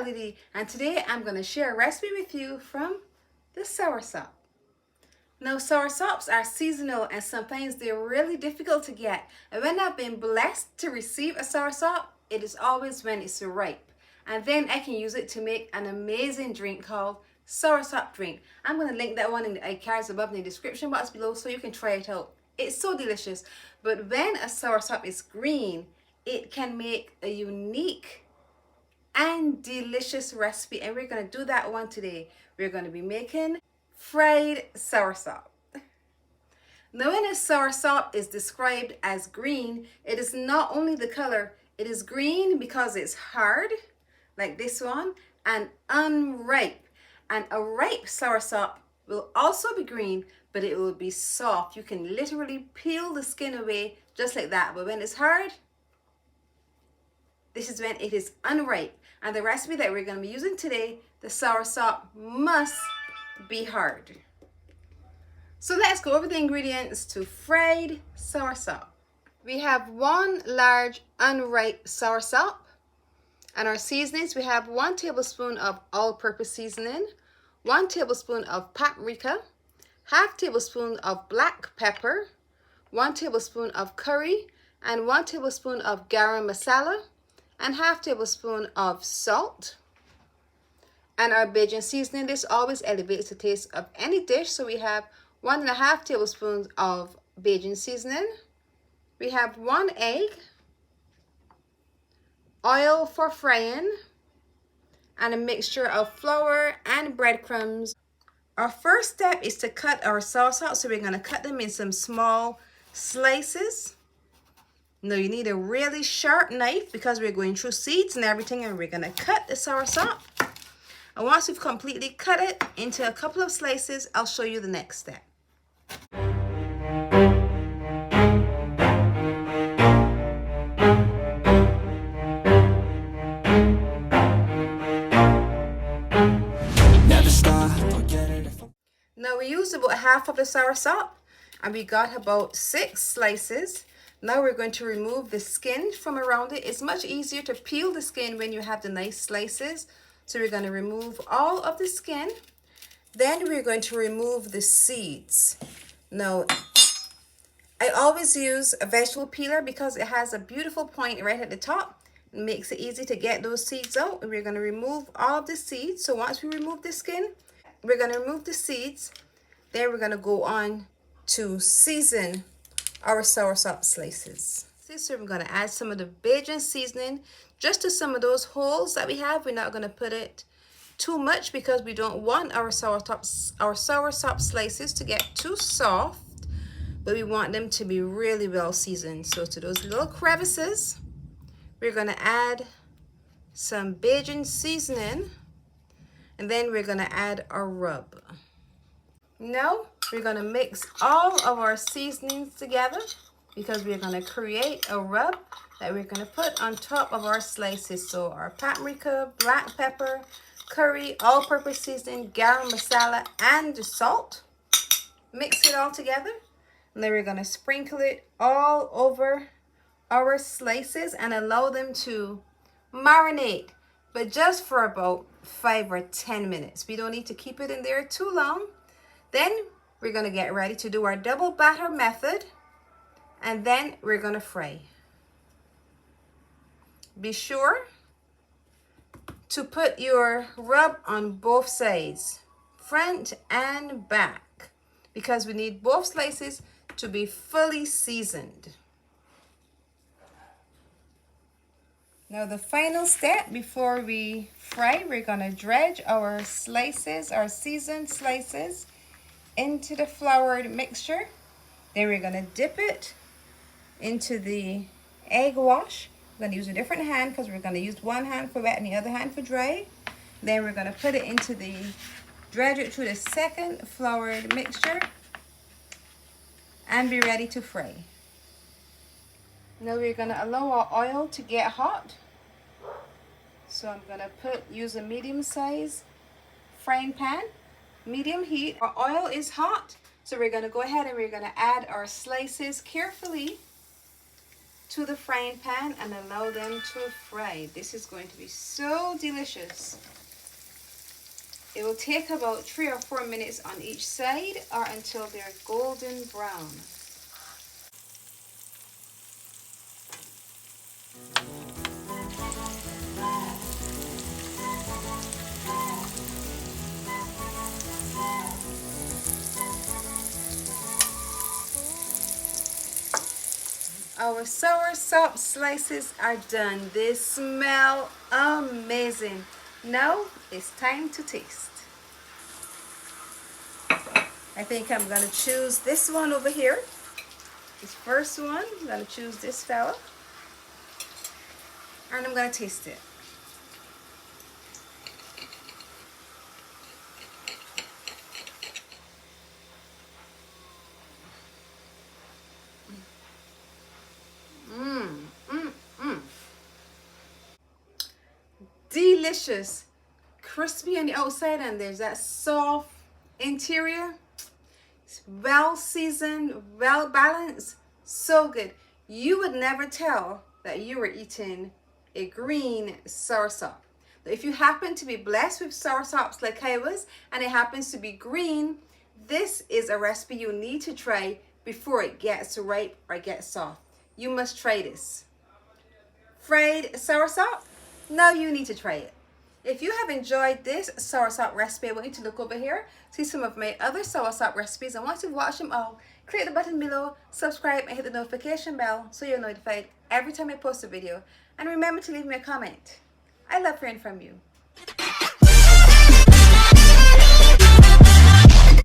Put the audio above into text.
Ltd, and today I'm going to share a recipe with you from the soursop. Now, soursops are seasonal and sometimes they're really difficult to get. And when I've been blessed to receive a soursop, it is always when it's ripe. And then I can use it to make an amazing drink called soursop drink. I'm going to link that one in the cards above in the description box below so you can try it out. It's so delicious. But when a soursop is green, it can make a unique and delicious recipe, and we're going to do that one today. We're going to be making fried soursop. Now, when a soursop is described as green, it is not only the color, it is green because it's hard, like this one, and unripe. And a ripe soursop will also be green, but it will be soft. You can literally peel the skin away just like that. But when it's hard, this is when it is unripe. And the recipe that we're going to be using today, the soursop, must be hard. So let's go over the ingredients to fried soursop. We have 1 large unripe soursop. And our seasonings, we have 1 tablespoon of all-purpose seasoning, 1 tablespoon of paprika, half tablespoon of black pepper, 1 tablespoon of curry, and 1 tablespoon of garam masala, and half tablespoon of salt. And our Bajan seasoning, this always elevates the taste of any dish. So we have 1.5 tablespoons of Bajan seasoning. We have 1 egg, oil for frying, and a mixture of flour and breadcrumbs. Our first step is to cut our soursop. So we're going to cut them in some small slices. Now you need a really sharp knife because we're going through seeds and everything, and we're going to cut the soursop. And once we've completely cut it into a couple of slices, I'll show you the next step. Now we used about half of the soursop and we got about 6 slices. Now we're going to remove the skin from around it. It's much easier to peel the skin when you have the nice slices. So we're going to remove all of the skin. Then we're going to remove the seeds. Now, I always use a vegetable peeler because it has a beautiful point right at the top. It makes it easy to get those seeds out. And we're going to remove all of the seeds. So once we remove the skin, we're going to remove the seeds. Then we're going to go on to season our soursop slices. So we're going to add some of the Bajan seasoning just to some of those holes that we have. We're not going to put it too much because we don't want our soursop slices to get too soft, but we want them to be really well seasoned. So to those little crevices, we're going to add some Bajan seasoning, and then we're going to add our rub. Now we're going to mix all of our seasonings together because we're going to create a rub that we're going to put on top of our slices. So our paprika, black pepper, curry, all-purpose seasoning, garam masala, and the salt. Mix it all together. And then we're going to sprinkle it all over our slices and allow them to marinate, but just for about 5 or 10 minutes. We don't need to keep it in there too long. Then we're going to get ready to do our double batter method, and then we're going to fry. Be sure to put your rub on both sides, front and back, because we need both slices to be fully seasoned. Now the final step before we fry, we're going to dredge our slices, our seasoned slices, into the floured mixture. Then we're going to dip it into the egg wash. I'm going to use a different hand because we're going to use one hand for wet and the other hand for dry. Then we're going to put it into the, dredge it through the second floured mixture and be ready to fry. Now we're going to allow our oil to get hot. So I'm going to use a medium size frying pan, medium heat. Our oil is hot, so we're going to go ahead and we're going to add our slices carefully to the frying pan and allow them to fry. This is going to be so delicious. It will take about 3 or 4 minutes on each side or until they're golden brown. Our soursop slices are done. They smell amazing. Now it's time to taste. I think I'm gonna choose this one over here. This first one, I'm gonna choose this fella. And I'm gonna taste it. Delicious, crispy on the outside, and there's that soft interior. It's well seasoned, well balanced, so good. You would never tell that you were eating a green soursop. If you happen to be blessed with soursops like I was, and it happens to be green, this is a recipe you need to try before it gets ripe or gets soft. You must try this. Fried soursop? Now you need to try it. If you have enjoyed this soursop recipe, I want you to look over here, see some of my other soursop recipes. I want you to watch them all. Click the button below, subscribe, and hit the notification bell so you're notified every time I post a video. And remember to leave me a comment. I love hearing from you.